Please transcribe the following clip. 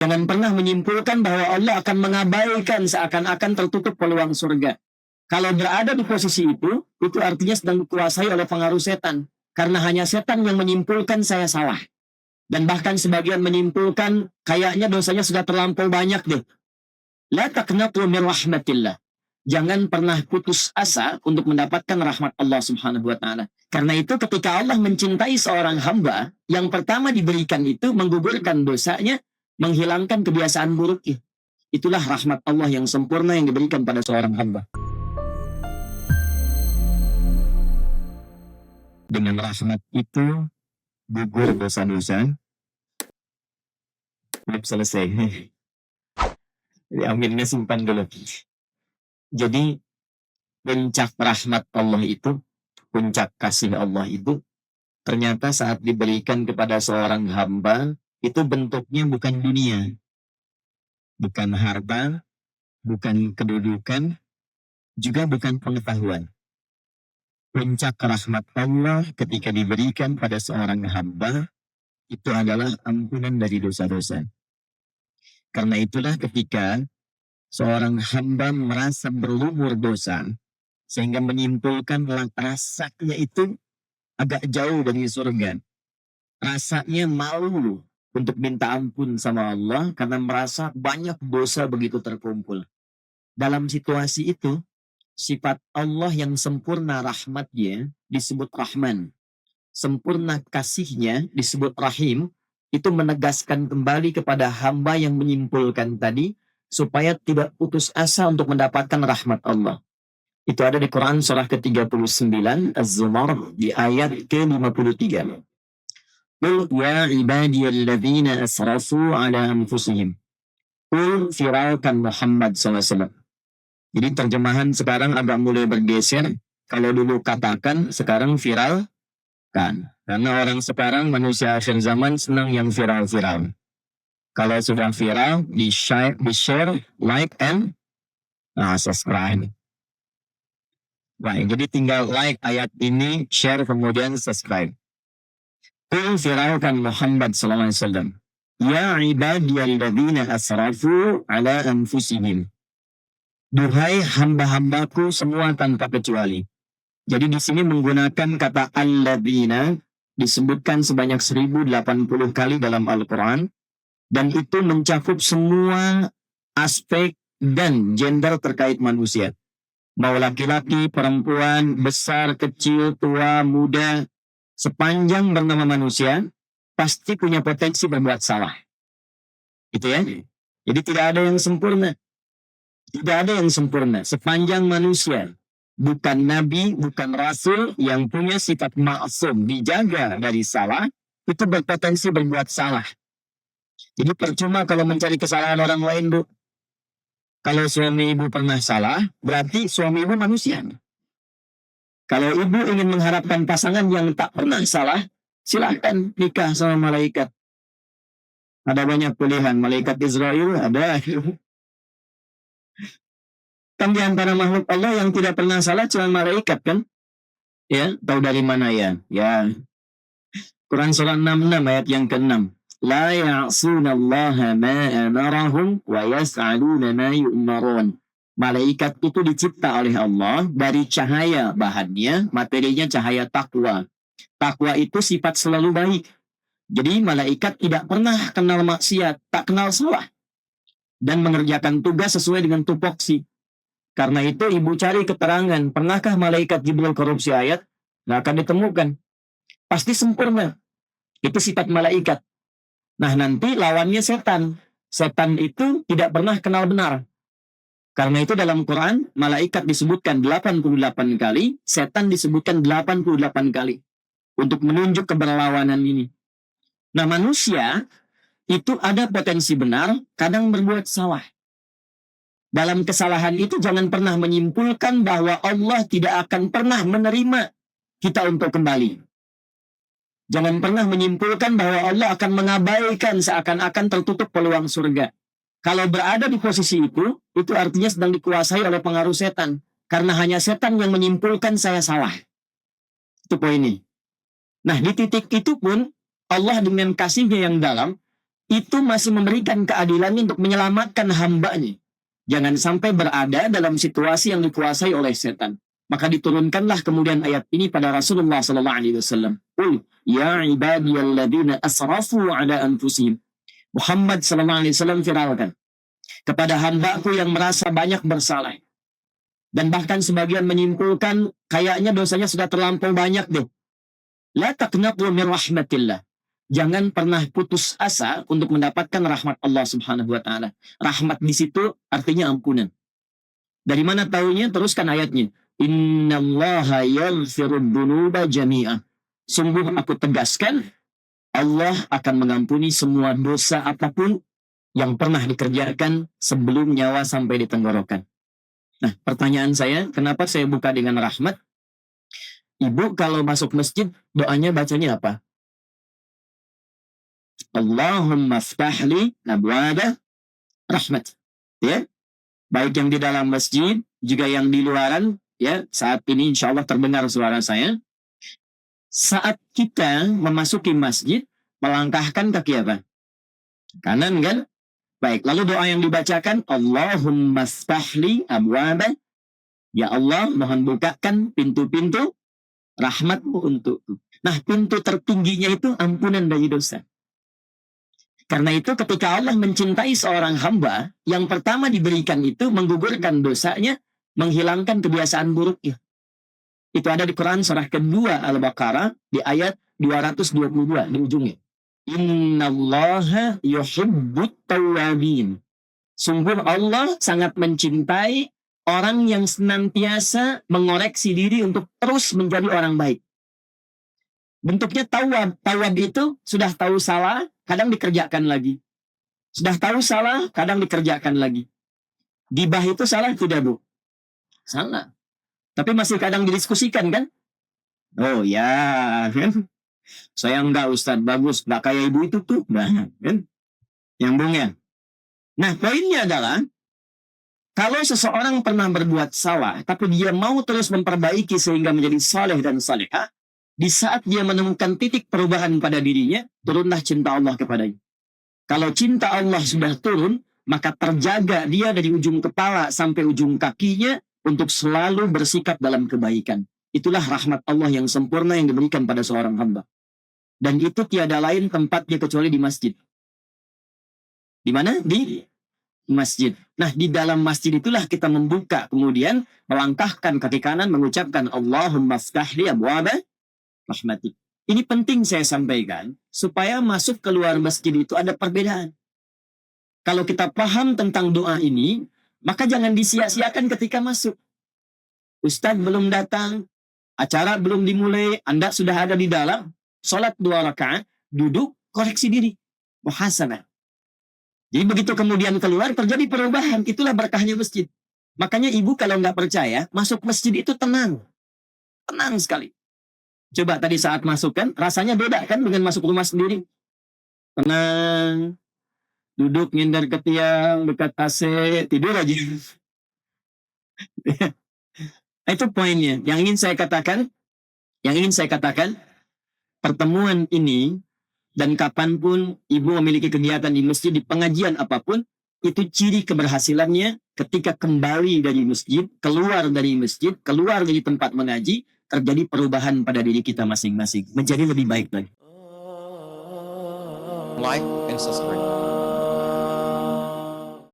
Jangan pernah menyimpulkan bahwa Allah akan mengabaikan seakan-akan tertutup peluang surga. Kalau berada di posisi itu artinya sedang dikuasai oleh pengaruh setan. Karena hanya setan yang menyimpulkan saya salah. Dan bahkan sebagian menyimpulkan kayaknya dosanya sudah terlampau banyak deh. La taqnatu min rahmatillah. Jangan pernah putus asa untuk mendapatkan rahmat Allah Subhanahu wa taala. Karena itu ketika Allah mencintai seorang hamba, yang pertama diberikan itu menggugurkan dosanya, menghilangkan kebiasaan buruknya. Itulah rahmat Allah yang sempurna yang diberikan pada seorang hamba. Dengan rahmat itu gugur dosa-dosa. Belum selesai. Jadi aminnya simpan dulu. Jadi puncak rahmat Allah itu, puncak kasih Allah itu, ternyata saat diberikan kepada seorang hamba, itu bentuknya bukan dunia. Bukan harta, bukan kedudukan, juga bukan pengetahuan. Puncak rahmat Allah ketika diberikan pada seorang hamba, itu adalah ampunan dari dosa-dosa. Karena itulah ketika seorang hamba merasa berlumur dosa, sehingga menyimpulkan rasanya itu agak jauh dari surga. Rasanya malu untuk minta ampun sama Allah karena merasa banyak dosa begitu terkumpul. Dalam situasi itu, sifat Allah yang sempurna rahmatnya disebut Rahman. Sempurna kasihnya disebut Rahim. Itu menegaskan kembali kepada hamba yang menyimpulkan tadi, supaya tidak putus asa untuk mendapatkan rahmat Allah. Itu ada di Quran surah ke-39 Az-Zumar di ayat ke-53. Qul ya ibadiyalladzina asrafu ala anfusihim. Qul firaukan Muhammad SAW. Jadi terjemahan sekarang agak mulai bergeser. Kalau dulu katakan, sekarang viral kan. Karena orang sekarang manusia akhir zaman senang yang viral-viral. Kalau sudah viral, di-share, like, and subscribe. Baik, jadi tinggal like ayat ini, share, kemudian subscribe. Qul firaukan Muhammad SAW. Ya ibadiyalladzina asrafu ala anfusihim. Duhai hamba-hambaku semua tanpa kecuali. Jadi di sini menggunakan kata alladzina, disebutkan sebanyak 1080 kali dalam Al-Quran. Dan itu mencakup semua aspek dan gender terkait manusia. Mau laki-laki, perempuan, besar, kecil, tua, muda, sepanjang bernama manusia, pasti punya potensi berbuat salah. Gitu ya. Jadi tidak ada yang sempurna. Tidak ada yang sempurna. Sepanjang manusia, bukan nabi, bukan rasul, yang punya sifat maksum, dijaga dari salah, itu berpotensi berbuat salah. Jadi percuma kalau mencari kesalahan orang lain, Bu. Kalau suami ibu pernah salah, berarti suami ibu manusia. Kalau ibu ingin mengharapkan pasangan yang tak pernah salah, silahkan nikah sama malaikat. Ada banyak pilihan. Malaikat Israel ada. Kan di antara makhluk Allah yang tidak pernah salah cuma malaikat kan? Ya, tahu dari mana ya? Ya. Quran surah 66 ayat yang ke-6. La ya'sunallaha ma amarahum wa yas'aluna ma yu'marun. Malaikat itu dicipta oleh Allah dari cahaya bahannya, materinya cahaya takwa. Takwa itu sifat selalu baik. Jadi malaikat tidak pernah kenal maksiat, tak kenal salah. Dan mengerjakan tugas sesuai dengan tupoksi. Karena itu ibu cari keterangan, pernahkah malaikat Jibril korupsi ayat? Nggak akan ditemukan. Pasti sempurna. Itu sifat malaikat. Nah nanti lawannya setan. Setan itu tidak pernah kenal benar. Karena itu dalam Quran, malaikat disebutkan 88 kali, setan disebutkan 88 kali. Untuk menunjuk keberlawanan ini. Nah manusia itu ada potensi benar, kadang berbuat salah. Dalam kesalahan itu jangan pernah menyimpulkan bahwa Allah tidak akan pernah menerima kita untuk kembali. Jangan pernah menyimpulkan bahwa Allah akan mengabaikan seakan-akan tertutup peluang surga. Kalau berada di posisi itu artinya sedang dikuasai oleh pengaruh setan. Karena hanya setan yang menyimpulkan saya salah. Itu poinnya. Nah di titik itu pun Allah dengan kasihnya yang dalam itu masih memberikan keadilannya untuk menyelamatkan hambanya. Jangan sampai berada dalam situasi yang dikuasai oleh setan. Maka diturunkanlah kemudian ayat ini pada Rasulullah SAW. Qul ya ibadiyalladzina asrafu ala anfusihim. Muhammad SAW firalkan kepada hambaku yang merasa banyak bersalah. Dan bahkan sebagian menyimpulkan kayaknya dosanya sudah terlampau banyak deh. La taqnatu min rahmatillah. Jangan pernah putus asa untuk mendapatkan rahmat Allah Subhanahu wa taala. Rahmat di situ artinya ampunan. Dari mana taunya? Teruskan ayatnya. Innallaha yaghfirud dzunuba jami'a. Sungguh aku tegaskan, Allah akan mengampuni semua dosa apapun yang pernah dikerjakan sebelum nyawa sampai di tenggorokan. Nah, pertanyaan saya, kenapa saya buka dengan rahmat? Ibu kalau masuk masjid, doanya bacanya apa? Allahumma ftahli abwaba rahmat. Ya, baik yang di dalam masjid, juga yang di luaran, ya, saat ini insya Allah terdengar suara saya. Saat kita memasuki masjid, melangkahkan kaki apa? Kanan kan? Baik, lalu doa yang dibacakan, Allahumma ftahli abwaba. Ya Allah, mohon bukakan pintu-pintu rahmatmu untukku. Nah, pintu tertingginya itu ampunan dari dosa. Karena itu ketika Allah mencintai seorang hamba, yang pertama diberikan itu menggugurkan dosanya, menghilangkan kebiasaan buruknya. Itu ada di Quran surah kedua Al-Baqarah di ayat 222 di ujungnya. Innallaha yuhibbut tawwabin. Sungguh Allah sangat mencintai orang yang senantiasa mengoreksi diri untuk terus menjadi orang baik. Bentuknya tawab. Tawab itu sudah tahu salah, kadang dikerjakan lagi. Sudah tahu salah, kadang dikerjakan lagi. Gibah itu salah tidak, Bu? Salah. Tapi masih kadang didiskusikan kan? Oh ya, kan? Saya enggak Ustadz, bagus. Enggak kayak ibu itu tuh. Nah, kan? Nyambungnya. Nah, poinnya adalah, kalau seseorang pernah berbuat salah, tapi dia mau terus memperbaiki sehingga menjadi saleh dan salehah, di saat dia menemukan titik perubahan pada dirinya, turunlah cinta Allah kepadanya. Kalau cinta Allah sudah turun, maka terjaga dia dari ujung kepala sampai ujung kakinya untuk selalu bersikap dalam kebaikan. Itulah rahmat Allah yang sempurna yang diberikan pada seorang hamba. Dan itu tiada lain tempatnya kecuali di masjid. Di mana? Di masjid. Nah, di dalam masjid itulah kita membuka, kemudian melangkahkan kaki kanan, mengucapkan Allahumma ftahli abwaba rahmatik. Ini penting saya sampaikan, supaya masuk keluar masjid itu ada perbedaan. Kalau kita paham tentang doa ini, maka jangan disia-siakan ketika masuk. Ustadz belum datang, acara belum dimulai, Anda sudah ada di dalam, sholat 2 rakaat, duduk, koreksi diri, muhasabah. Jadi begitu kemudian keluar, terjadi perubahan. Itulah berkahnya masjid. Makanya ibu kalau nggak percaya, masuk masjid itu tenang. Tenang sekali. Coba tadi saat masuk kan, rasanya beda kan dengan masuk rumah sendiri. Tenang. Duduk nyender ke tiang, dekat AC, tidur aja. Itu poinnya. Yang ingin saya katakan, pertemuan ini, dan kapanpun ibu memiliki kegiatan di masjid, di pengajian apapun, itu ciri keberhasilannya ketika kembali dari masjid, keluar dari masjid, keluar dari tempat mengaji, terjadi perubahan pada diri kita masing-masing. Menjadi lebih baik lagi. Like and subscribe.